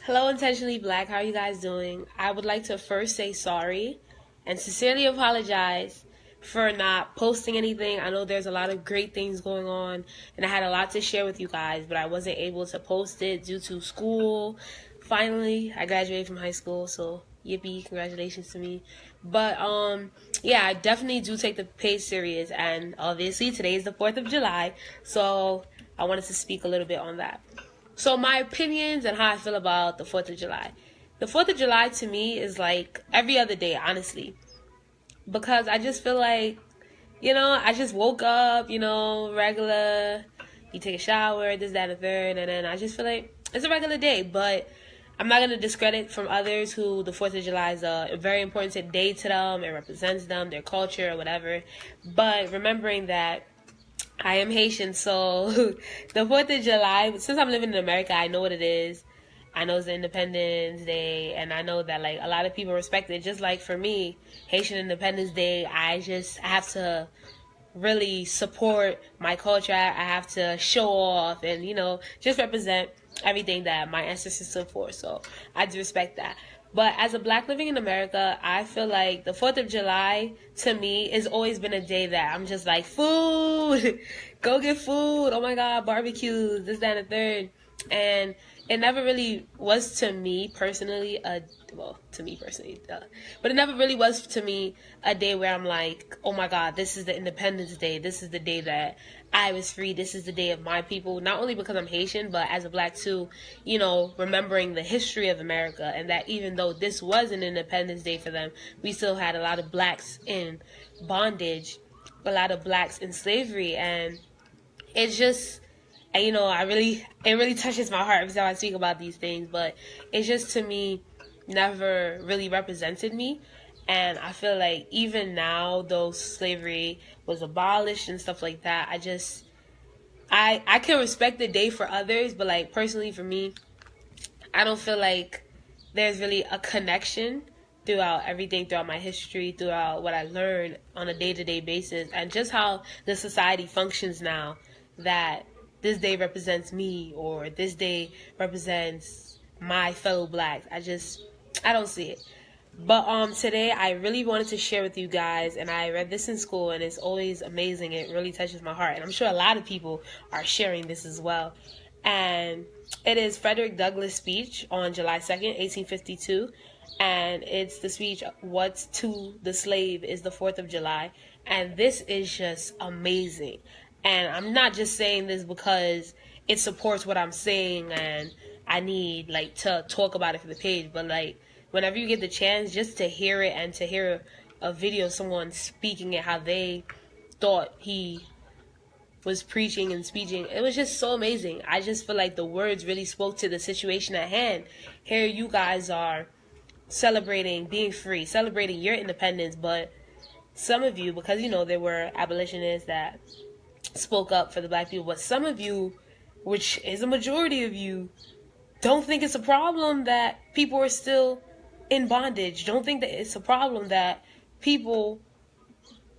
Hello, Intentionally Black. How are you guys doing? I would like to first say sorry and sincerely apologize for not posting anything. I know there's a lot of great things going on, and I had a lot to share with you guys, but I wasn't able to post it due to school. Finally, I graduated from high school, so yippee, congratulations to me. But yeah, I definitely do take the page serious, and obviously today is the 4th of July, so I wanted to speak a little bit on that. So my opinions and how I feel about the 4th of July. The 4th of July to me is like every other day, honestly. Because I just feel like, I just woke up, regular, you take a shower, this, that, and the third, and then I just feel like it's a regular day. But I'm not going to discredit from others who the 4th of July is a very important day to them. It represents them, their culture, or whatever. But remembering that I am Haitian, so the 4th of July, since I'm living in America, I know what it is. I know it's Independence Day, and I know that like a lot of people respect it. Just like for me, Haitian Independence Day, I have to really support my culture. I have to show off and, just represent everything that my ancestors stood for. So I do respect that. But as a Black living in America, I feel like the 4th of July, to me, has always been a day that I'm just like, food, go get food, oh my God, barbecues, this, that, and the third. And it never really was to me personally, but it never really was to me a day where I'm like, oh my God, this is the Independence Day. This is the day that I was free. This is the day of my people. Not only because I'm Haitian, but as a Black too, remembering the history of America, and that even though this was an Independence Day for them, we still had a lot of Blacks in bondage, a lot of Blacks in slavery, and it's just, it really touches my heart every time I speak about these things, but it's just, to me, never really represented me. And I feel like even now, though slavery was abolished and stuff like that, I can respect the day for others, but like personally for me, I don't feel like there's really a connection throughout my history, throughout what I learned on a day-to-day basis, and just how the society functions now, that this day represents me or this day represents my fellow Blacks. I don't see it. But today I really wanted to share with you guys, and I read this in school, and it's always amazing. It really touches my heart, and I'm sure a lot of people are sharing this as well. And it is Fredrick Douglas' speech on July 2nd, 1852. And it's the speech, "What's to the slave is the 4th of July." And this is just amazing. And I'm not just saying this because it supports what I'm saying and I need to talk about it for the page, but whenever you get the chance just to hear it and to hear a video of someone speaking it, how they thought he was preaching and speaking, it was just so amazing. I just feel like the words really spoke to the situation at hand. Here you guys are celebrating being free, celebrating your independence, but some of you, because there were abolitionists that spoke up for the Black people, but some of you, which is a majority of you, don't think it's a problem that people are still in bondage. Don't think that it's a problem that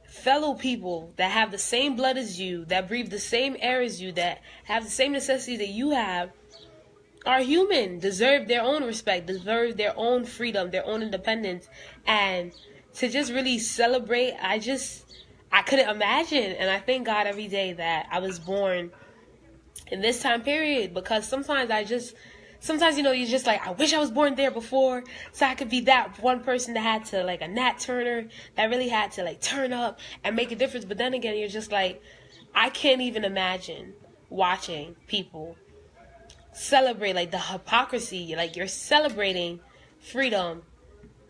fellow people that have the same blood as you, that breathe the same air as you, that have the same necessities that you have, are human, deserve their own respect, deserve their own freedom, their own independence. And to just really celebrate, I couldn't imagine. And I thank God every day that I was born in this time period, because sometimes you're just like, I wish I was born there before, so I could be that one person that had to, like a Nat Turner, that really had to turn up and make a difference. But then again, you're just like, I can't even imagine watching people celebrate the hypocrisy, you're celebrating freedom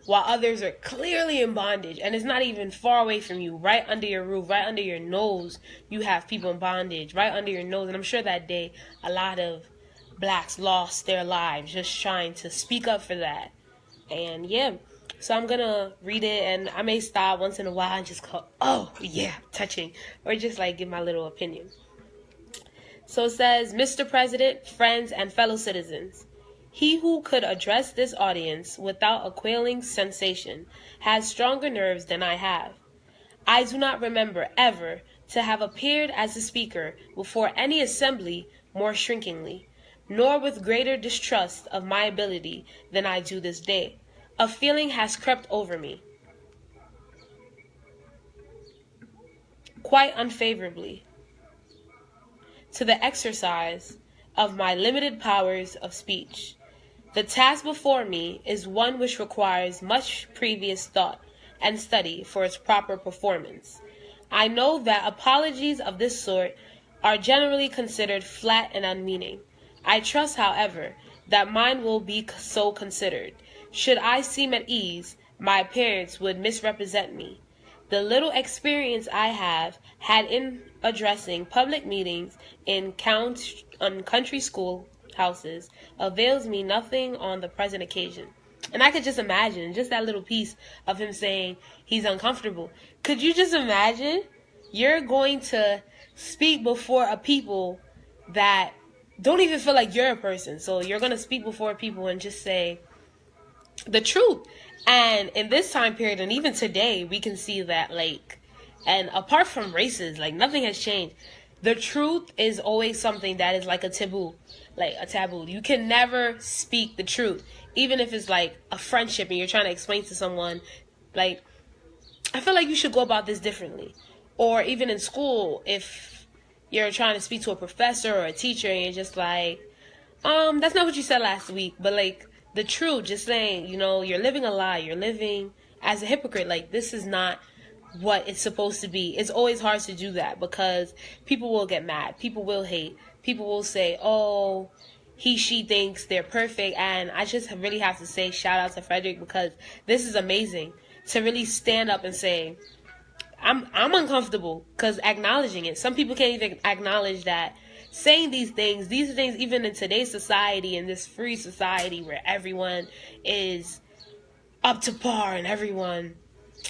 while others are clearly in bondage, and it's not even far away from you, right under your roof, right under your nose. You have people in bondage right under your nose. And I'm sure that day a lot of Blacks lost their lives just trying to speak up for that. And yeah, so I'm gonna read it, and I may stop once in a while and just go, oh yeah, touching, or just give my little opinion. So it says, "Mr. President, friends, and fellow citizens, he who could address this audience without a quailing sensation has stronger nerves than I have. I do not remember ever to have appeared as a speaker before any assembly more shrinkingly. nor with greater distrust of my ability than I do this day. A feeling has crept over me, quite unfavorably, to the exercise of my limited powers of speech. The task before me is one which requires much previous thought and study for its proper performance. I know that apologies of this sort are generally considered flat and unmeaning. I trust, however, that mine will be so considered. Should I seem at ease, my parents would misrepresent me. The little experience I have had in addressing public meetings in country school houses avails me nothing on the present occasion. And I could just imagine just that little piece of him saying he's uncomfortable. Could you just imagine? You're going to speak before a people that don't even feel like you're a person. So you're going to speak before people and just say the truth. And in this time period, and even today, we can see that, like, and apart from races, like, nothing has changed. The truth is always something that is like a taboo. Like a taboo. You can never speak the truth. Even if it's like a friendship and you're trying to explain to someone, like, I feel like you should go about this differently. Or even in school, if you're trying to speak to a professor or a teacher and you're just like, that's not what you said last week. But like the truth, just saying, you know, you're living a lie. You're living as a hypocrite. Like, this is not what it's supposed to be. It's always hard to do that because people will get mad. People will hate. People will say, oh, she thinks they're perfect. And I just really have to say shout out to Fredrick, because this is amazing to really stand up and say, I'm uncomfortable, because acknowledging it. Some people can't even acknowledge that saying these things even in today's society, in this free society where everyone is up to par and everyone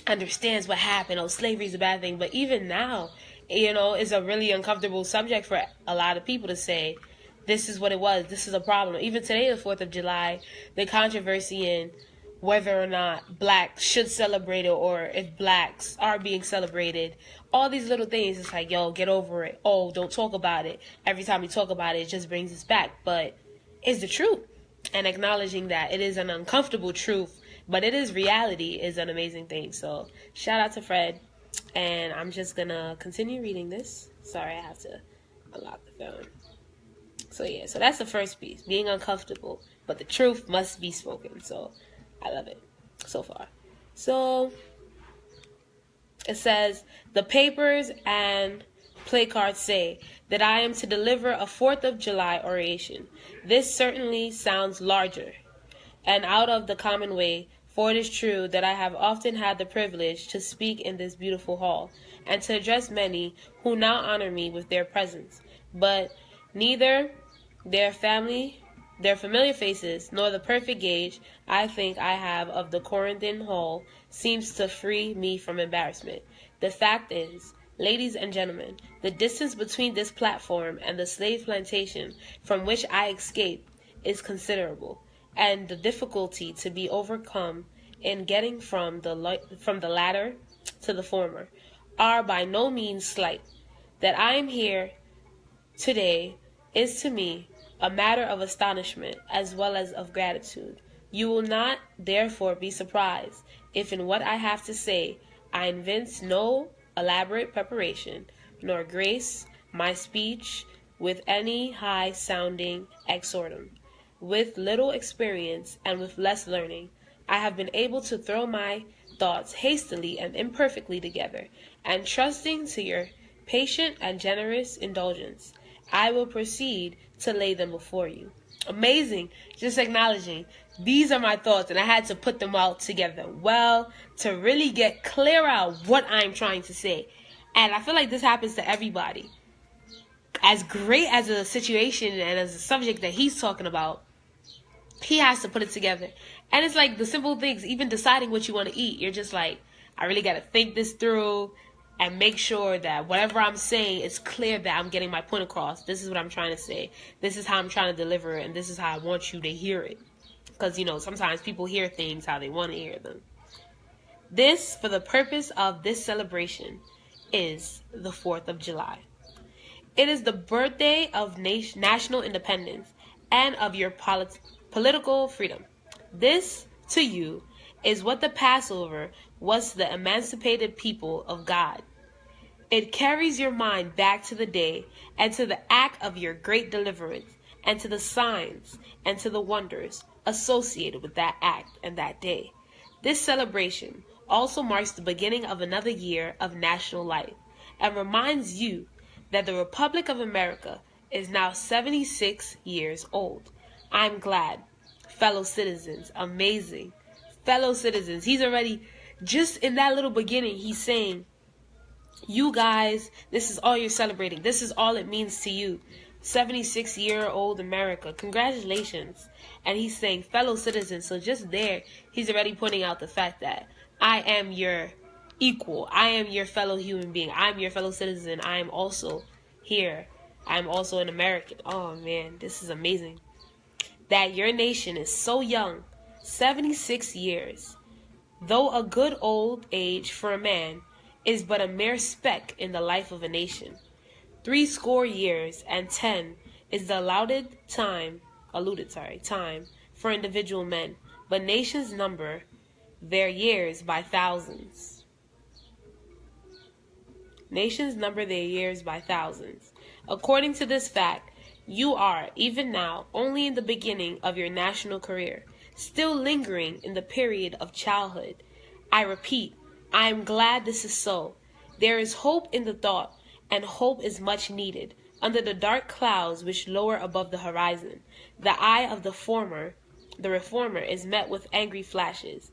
understands what happened. Oh, slavery is a bad thing. But even now, you know, it's a really uncomfortable subject for a lot of people to say, this is what it was. This is a problem. Even today, the 4th of July, the controversy in whether or not blacks should celebrate it or if blacks are being celebrated. All these little things, it's like, yo, get over it. Oh, don't talk about it. Every time we talk about it, it just brings us back. But it's the truth. And acknowledging that it is an uncomfortable truth, but it is reality, is an amazing thing. So shout out to Fred. And I'm just going to continue reading this. Sorry, I have to unlock the phone. So yeah, so that's the first piece. Being uncomfortable, but the truth must be spoken. So I love it so far. So it says, the papers and play cards say that I am to deliver a 4th of July oration. This certainly sounds larger and out of the common way, for it is true that I have often had the privilege to speak in this beautiful hall and to address many who now honor me with their presence. But neither their familiar faces, nor the perfect gauge I think I have of the Corinthian hall seems to free me from embarrassment. The fact is, ladies and gentlemen, the distance between this platform and the slave plantation from which I escaped is considerable, and the difficulty to be overcome in getting from the latter to the former are by no means slight. That I am here today is to me a matter of astonishment as well as of gratitude. You will not, therefore, be surprised if in what I have to say I invent no elaborate preparation, nor grace my speech with any high-sounding exordium. With little experience and with less learning, I have been able to throw my thoughts hastily and imperfectly together, and trusting to your patient and generous indulgence, I will proceed to lay them before you. Amazing. Just acknowledging these are my thoughts, and I had to put them out together well to really get clear out what I'm trying to say. And I feel like this happens to everybody. As great as a situation and as a subject that he's talking about, he has to put it together. And it's like the simple things, even deciding what you want to eat. You're just like, I really got to think this through and make sure that whatever I'm saying, it's clear that I'm getting my point across. This is what I'm trying to say. This is how I'm trying to deliver it, and this is how I want you to hear it. Because, you know, sometimes people hear things how they want to hear them. This, for the purpose of this celebration, is the 4th of July. It is the birthday of national independence, and of your political freedom. This, to you, is what the Passover was to the emancipated people of God. It carries your mind back to the day and to the act of your great deliverance and to the signs and to the wonders associated with that act and that day. This celebration also marks the beginning of another year of national life and reminds you that the Republic of America is now 76 years old. I'm glad, fellow citizens, amazing, fellow citizens. He's already, just in that little beginning, he's saying, you guys, this is all you're celebrating. This is all it means to you. 76-year-old America. Congratulations. And he's saying fellow citizens. So just there, he's already pointing out the fact that I am your equal. I am your fellow human being. I'm your fellow citizen. I am also here. I'm also an American. Oh man, this is amazing. That your nation is so young. 76 years. Though a good old age for a man, is but a mere speck in the life of a nation. 80 years and 10 is the allotted time for individual men, but nations number their years by thousands. Nations number their years by thousands. According to this fact, you are, even now, only in the beginning of your national career, still lingering in the period of childhood. I repeat, I am glad this is so. There is hope in the thought, and hope is much needed. Under the dark clouds which lower above the horizon, the eye of the reformer is met with angry flashes,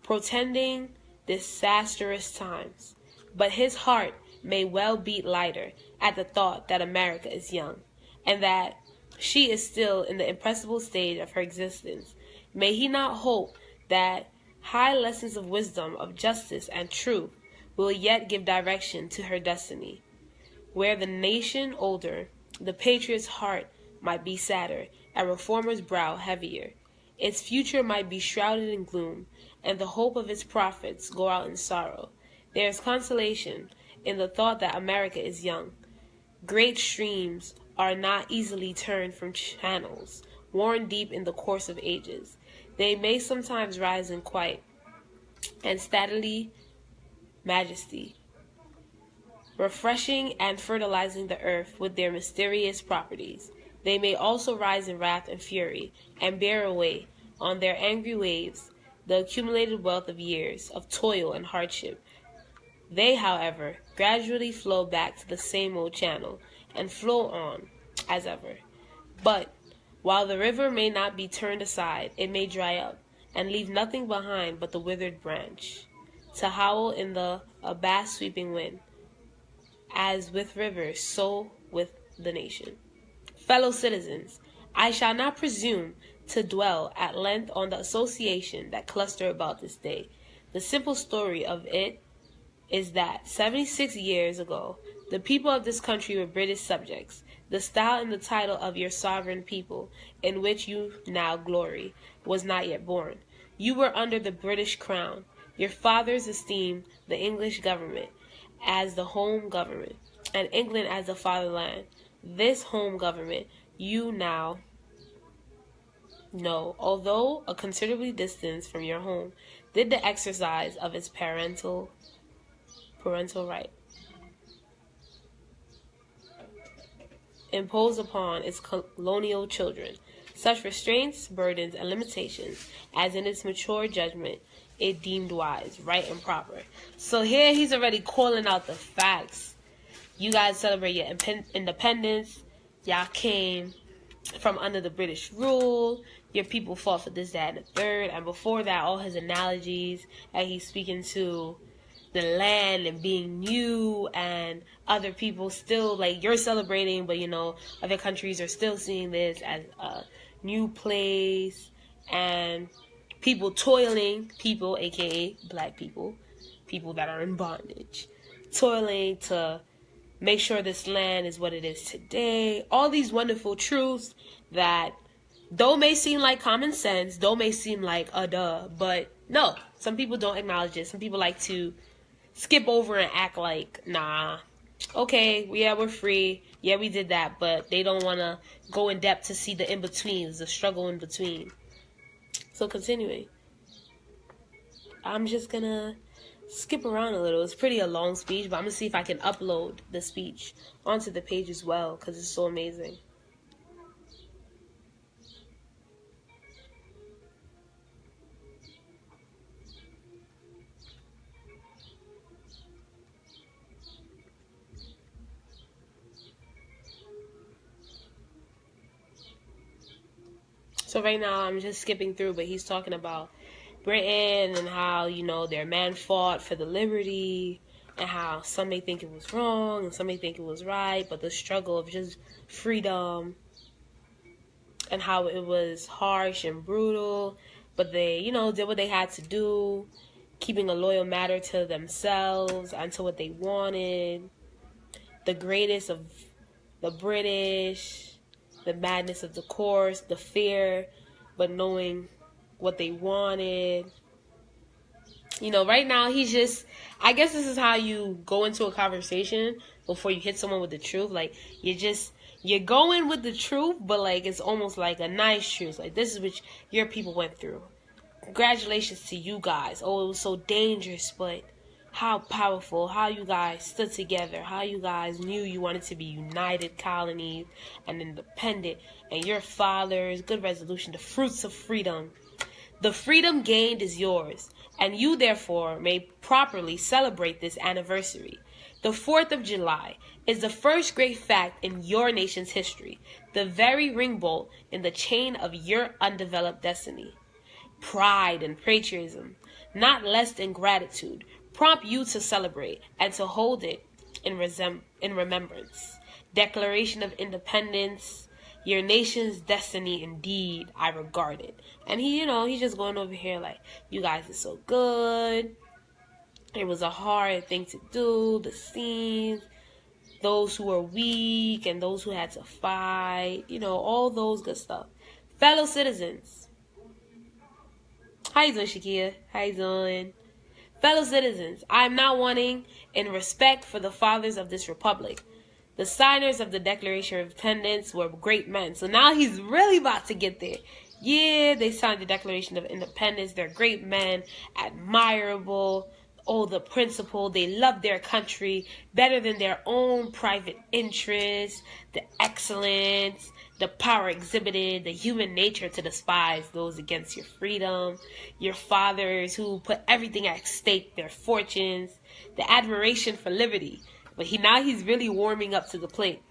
portending disastrous times. But his heart may well beat lighter at the thought that America is young, and that she is still in the impressible stage of her existence. May he not hope that high lessons of wisdom, of justice, and truth will yet give direction to her destiny. Where the nation older, the patriot's heart might be sadder, and reformer's brow heavier. Its future might be shrouded in gloom, and the hope of its prophets go out in sorrow. There is consolation in the thought that America is young. Great streams are not easily turned from channels worn deep in the course of ages. They may sometimes rise in quiet and stately majesty, refreshing and fertilizing the earth with their mysterious properties. They may also rise in wrath and fury, and bear away on their angry waves the accumulated wealth of years of toil and hardship. They, however, gradually flow back to the same old channel, and flow on as ever. But while the river may not be turned aside, it may dry up, and leave nothing behind but the withered branch, to howl in a vast sweeping wind. As with rivers, so with the nation. Fellow citizens, I shall not presume to dwell at length on the association that cluster about this day. The simple story of it is that 76 years ago, the people of this country were British subjects. The style and the title of your sovereign people, in which you now glory, was not yet born. You were under the British crown. Your fathers esteemed the English government as the home government, and England as the fatherland. This home government you now know, although a considerable distance from your home, did the exercise of its parental right impose upon its colonial children such restraints, burdens, and limitations as in its mature judgment it deemed wise, right, and proper. So here he's already calling out the facts. You guys celebrate your independence. Y'all came from under the British rule. Your people fought for this, that, and the third. And before that, all his analogies, and he's speaking to the land and being new, and other people still, like, you're celebrating, but, you know, other countries are still seeing this as a new place, and people toiling, people, aka black people, people that are in bondage, toiling to make sure this land is what it is today. All these wonderful truths that though may seem like common sense, though may seem like a duh, but no, some people don't acknowledge it. Some people like to skip over and act like, nah, okay, yeah, we're free. Yeah, we did that, but they don't want to go in depth to see the in-betweens, the struggle in between. So continuing, I'm just going to skip around a little. It's pretty a long speech, but I'm going to see if I can upload the speech onto the page as well because it's so amazing. So right now I'm just skipping through, but he's talking about Britain and how, you know, their man fought for the liberty and how some may think it was wrong and some may think it was right, but the struggle of just freedom and how it was harsh and brutal, but they, you know, did what they had to do, keeping a loyal matter to themselves and to what they wanted. The greatest of the British, the madness of the course, the fear, but knowing what they wanted. You know, right now he's just, I guess this is how you go into a conversation before you hit someone with the truth. Like, you're going with the truth, but like it's almost like a nice truth. Like, this is what your people went through. Congratulations to you guys. Oh, it was so dangerous, but how powerful, how you guys stood together, how you guys knew you wanted to be united colonies and independent, and your fathers, good resolution, the fruits of freedom. The freedom gained is yours, and you therefore may properly celebrate this anniversary. The 4th of July is the first great fact in your nation's history, the very ring bolt in the chain of your undeveloped destiny. Pride and patriotism, not less than gratitude, prompt you to celebrate and to hold it in remembrance. Declaration of Independence, your nation's destiny indeed, I regard it. And he, you know, he's just going over here like, you guys are so good. It was a hard thing to do, the scenes, those who were weak and those who had to fight, you know, all those good stuff. Fellow citizens. How you doing, Shakia? How you doing? Fellow citizens, I am now wanting, in respect for the fathers of this republic, the signers of the Declaration of Independence were great men. So now he's really about to get there. Yeah, they signed the Declaration of Independence. They're great men, admirable. Oh, the principle. They love their country better than their own private interests, the excellence, the power exhibited, the human nature to despise those against your freedom, your fathers who put everything at stake, their fortunes, the admiration for liberty. But now he's really warming up to the plate.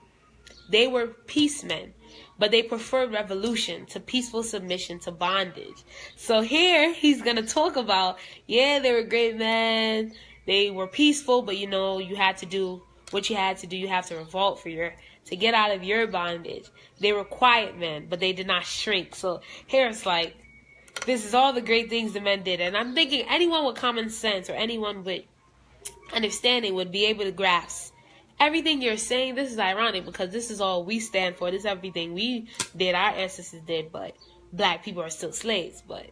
They were peacemen, but they preferred revolution to peaceful submission to bondage. So here he's going to talk about, yeah, they were great men. They were peaceful, but you know, you had to do what you had to do. You have to revolt to get out of your bondage. They were quiet men, but they did not shrink. So here it's like, this is all the great things the men did. And I'm thinking anyone with common sense or anyone with understanding would be able to grasp everything you're saying. This is ironic because this is all we stand for. This is everything we did, our ancestors did, but black people are still slaves. But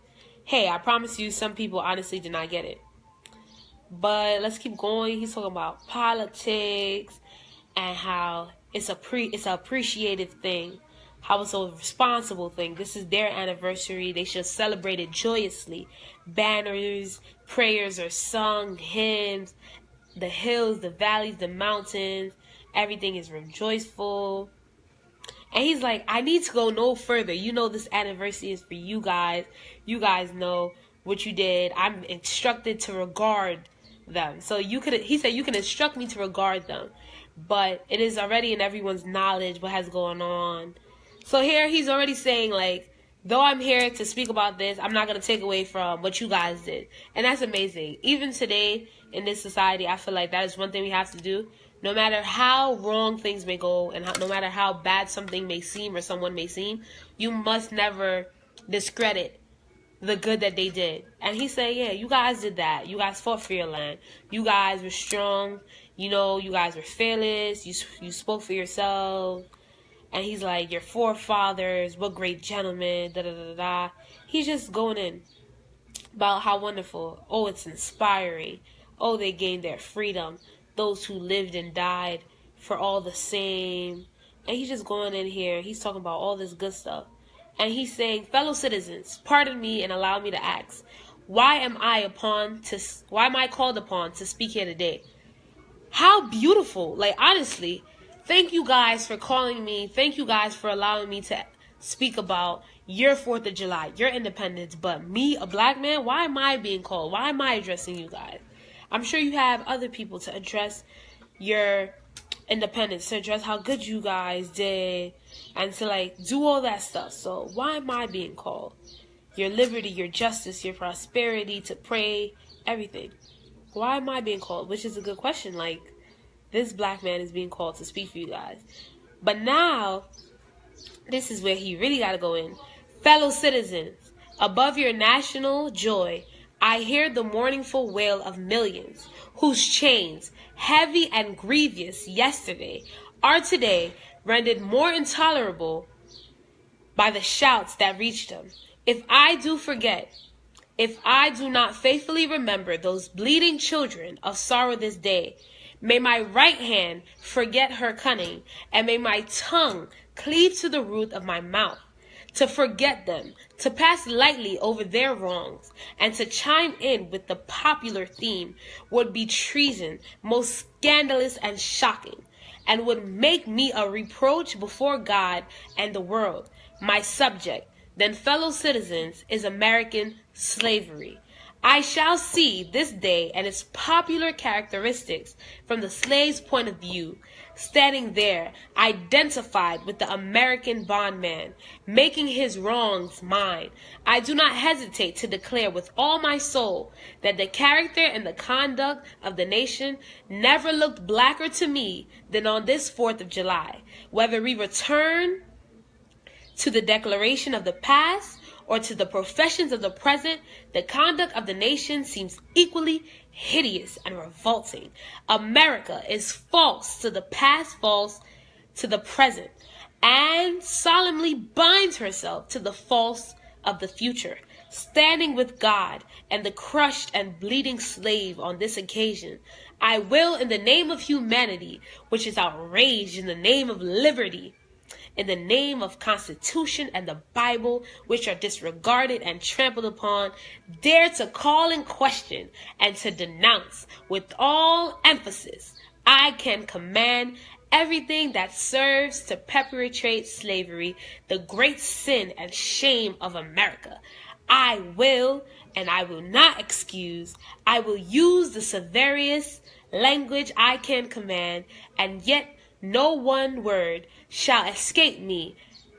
hey, I promise you, some people honestly did not get it. But let's keep going. He's talking about politics and how it's a appreciated thing, how it's a responsible thing. This is their anniversary. They should celebrate it joyously. Banners, prayers are sung, hymns, the hills, the valleys, the mountains, everything is rejoiceful. And he's like, I need to go no further. You know, this anniversary is for you guys. You guys know what you did. I'm instructed to regard them. So he said, you can instruct me to regard them, but it is already in everyone's knowledge what has gone on. So here he's already saying, like, though I'm here to speak about this, I'm not going to take away from what you guys did. And that's amazing. Even today in this society, I feel like that is one thing we have to do. No matter how wrong things may go and no matter how bad something may seem or someone may seem, you must never discredit the good that they did. And he said, yeah, you guys did that. You guys fought for your land. You guys were strong. You know, you guys were fearless. You spoke for yourselves. And he's like, your forefathers, what great gentlemen, da-da-da-da. He's just going in about how wonderful. Oh, it's inspiring. Oh, they gained their freedom. those who lived and died for all the same. And he's just going in here. He's talking about all this good stuff. And he's saying, fellow citizens, pardon me and allow me to ask, why am I called upon to speak here today? How beautiful. Like, honestly, thank you guys for calling me. Thank you guys for allowing me to speak about your 4th of July, your independence. But me, a black man, why am I being called? Why am I addressing you guys? I'm sure you have other people to address your independence, to address how good you guys did, and to like do all that stuff. So why am I being called? Your liberty, your justice, your prosperity, to pray, everything. Why am I being called? Which is a good question. Like, this black man is being called to speak for you guys. But now, this is where he really got to go in. Fellow citizens, above your national joy, I hear the mournful wail of millions whose chains, heavy and grievous yesterday, are today rendered more intolerable by the shouts that reached them. If I do not faithfully remember those bleeding children of sorrow this day, may my right hand forget her cunning, and may my tongue cleave to the roof of my mouth. To forget them, to pass lightly over their wrongs, and to chime in with the popular theme would be treason, most scandalous and shocking, and would make me a reproach before God and the world. My subject, then, fellow citizens, is American slavery. I shall see this day and its popular characteristics from the slave's point of view, standing there, identified with the American bondman, making his wrongs mine. I do not hesitate to declare with all my soul that the character and the conduct of the nation never looked blacker to me than on this 4th of July. Whether we return to the declaration of the past or to the professions of the present, the conduct of the nation seems equally hideous and revolting. America is false to the past, false to the present, and solemnly binds herself to the false of the future, standing with God and the crushed and bleeding slave on this occasion. I will, in the name of humanity, which is outraged, in the name of liberty, in the name of Constitution and the Bible, which are disregarded and trampled upon, dare to call in question and to denounce with all emphasis. I can command everything that serves to perpetuate slavery, the great sin and shame of America. I will, and I will not excuse. I will use the severest language I can command, and yet no one word shall escape me,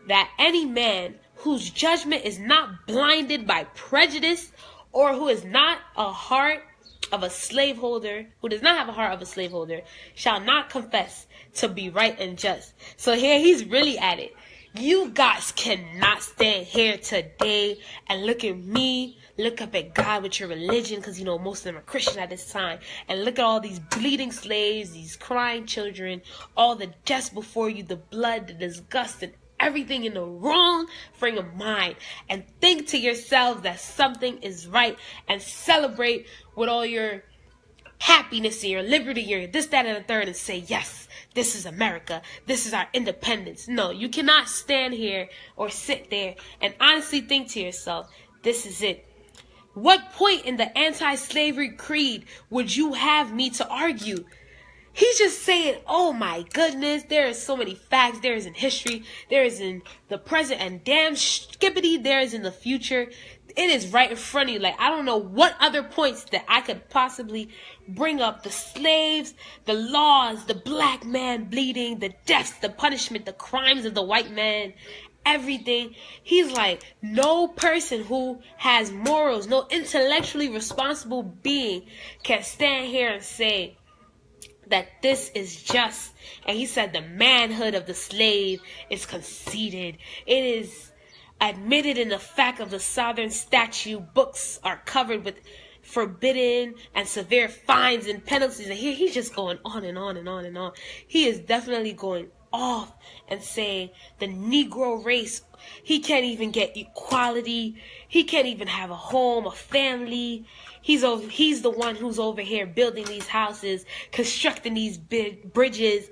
that any man whose judgment is not blinded by prejudice, or who is not a heart of a slaveholder, who does not have a heart of a slaveholder, shall not confess to be right and just. So here he's really at it. You guys cannot stand here today and look at me, look up at God with your religion, because, you know, most of them are Christian at this time, and look at all these bleeding slaves, these crying children, all the deaths before you, the blood, the disgust, and everything in the wrong frame of mind, and think to yourselves that something is right, and celebrate with all your happiness and your liberty, your this, that, and the third, and say, yes, this is America. This is our independence. No, you cannot stand here or sit there and honestly think to yourself, this is it. What point in the anti-slavery creed would you have me to argue? He's just saying, oh my goodness, there is so many facts. There is in history. There is in the present, and damn skippity, there is in the future. It is right in front of you. Like, I don't know what other points that I could possibly bring up. The slaves, the laws, the black man bleeding, the deaths, the punishment, the crimes of the white man, everything. He's like, no person who has morals, no intellectually responsible being can stand here and say that this is just. And he said the manhood of the slave is conceded. It is admitted in the fact of the Southern statute. Books are covered with forbidden and severe fines and penalties. And he's just going on and on and on and on. He is definitely going off and saying the Negro race, he can't even get equality. He can't even have a home, a family. He's the one who's over here building these houses, constructing these big bridges,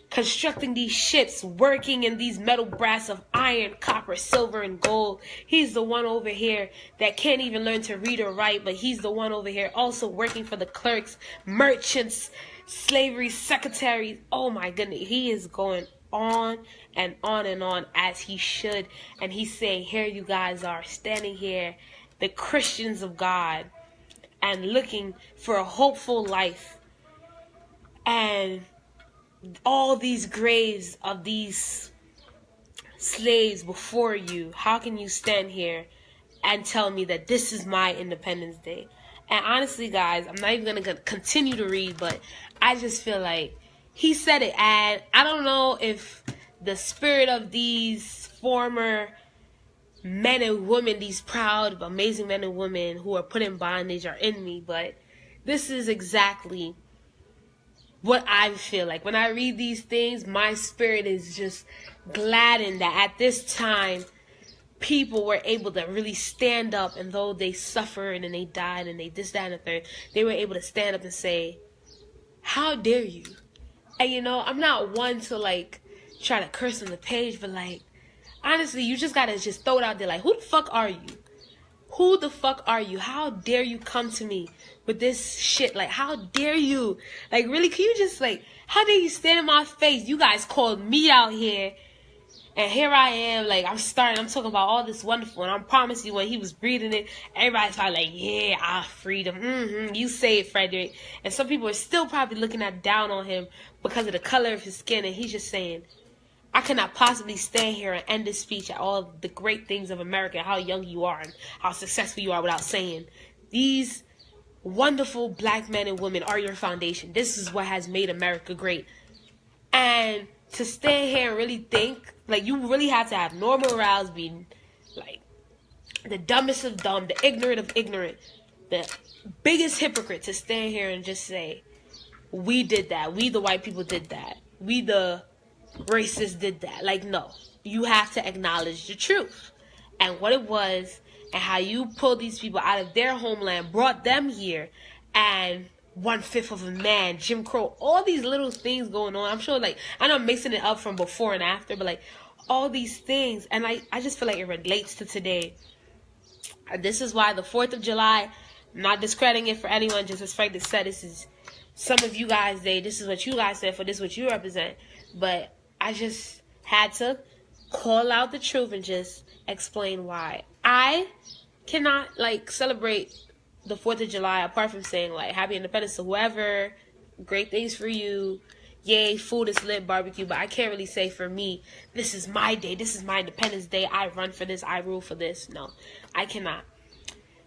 constructing these ships, working in these metal brass of iron, copper, silver, and gold. He's the one over here that can't even learn to read or write, but he's the one over here also working for the clerks, merchants, slavery secretaries. Oh my goodness, he is going on and on and on, as he should. And he's saying, here you guys are standing here, the Christians of God, and looking for a hopeful life, and all these graves of these slaves before you. How can you stand here and tell me that this is my Independence Day? And honestly, guys, I'm not even going to continue to read, but I just feel like he said it. And I don't know if the spirit of these former men and women, these proud, amazing men and women who are put in bondage, are in me, but this is exactly what I feel like. When I read these things, my spirit is just gladdened that at this time, people were able to really stand up, and though they suffered and they died and they this, that, and the third, they were able to stand up and say, how dare you? And you know, I'm not one to like try to curse on the page, but like, honestly, you just gotta just throw it out there. Like, who the fuck are you? Who the fuck are you? How dare you come to me with this shit? Like, how dare you? Like, really, can you just, like, how dare you stand in my face? You guys called me out here, and here I am, like, I'm talking about all this wonderful, and I promise you, when he was reading it, everybody's probably like, yeah, freedom, you say it, Fredrick. And some people are still probably looking down on him because of the color of his skin, and he's just saying, I cannot possibly stand here and end this speech at all the great things of America, how young you are and how successful you are, without saying, these wonderful black men and women are your foundation. This is what has made America great. And to stand here and really think, like, you really have to have no morals, being like the dumbest of dumb, the ignorant of ignorant, the biggest hypocrite, to stand here and just say, we did that. We the white people did that. We the racists did that. Like, no, you have to acknowledge the truth and what it was, and how you pulled these people out of their homeland, brought them here, and 1/5 of a man, Jim Crow, all these little things going on. I'm sure, like, I know I'm mixing it up from before and after, but like all these things, and I just feel like it relates to today. This is why the 4th of July, I'm not discrediting it for anyone, just as Fredrick said, this is some of you guys' day, this is what you guys stand for, this is what you represent. But I just had to call out the truth and just explain why I cannot, like, celebrate the 4th of July apart from saying, like, happy independence to whoever, great things for you, yay, food is lit, barbecue. But I can't really say, for me, this is my day, this is my Independence Day, I run for this, I rule for this. No, I cannot.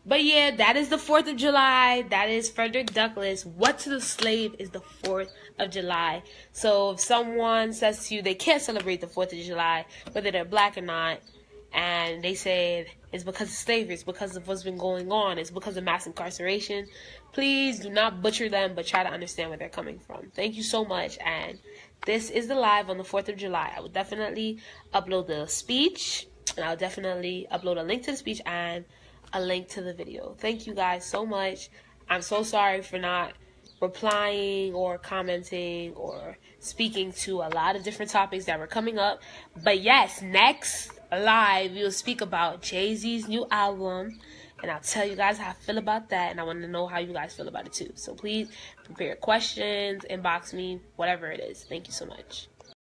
But yeah, that is the 4th of July. That is Fredrick Douglas. What to the slave is the 4th of July. So if someone says to you they can't celebrate the 4th of July, whether they're black or not, and they say it's because of slavery, it's because of what's been going on, it's because of mass incarceration, please do not butcher them, but try to understand where they're coming from. Thank you so much. And this is the live on the 4th of July. I will definitely upload the speech, and I'll definitely upload a link to the speech and a link to the video. Thank you guys so much. I'm so sorry for not replying or commenting or speaking to a lot of different topics that were coming up. But yes, next live we will speak about Jay-Z's new album, and I'll tell you guys how I feel about that, and I want to know how you guys feel about it too. So please prepare questions, inbox me, whatever it is. Thank you so much.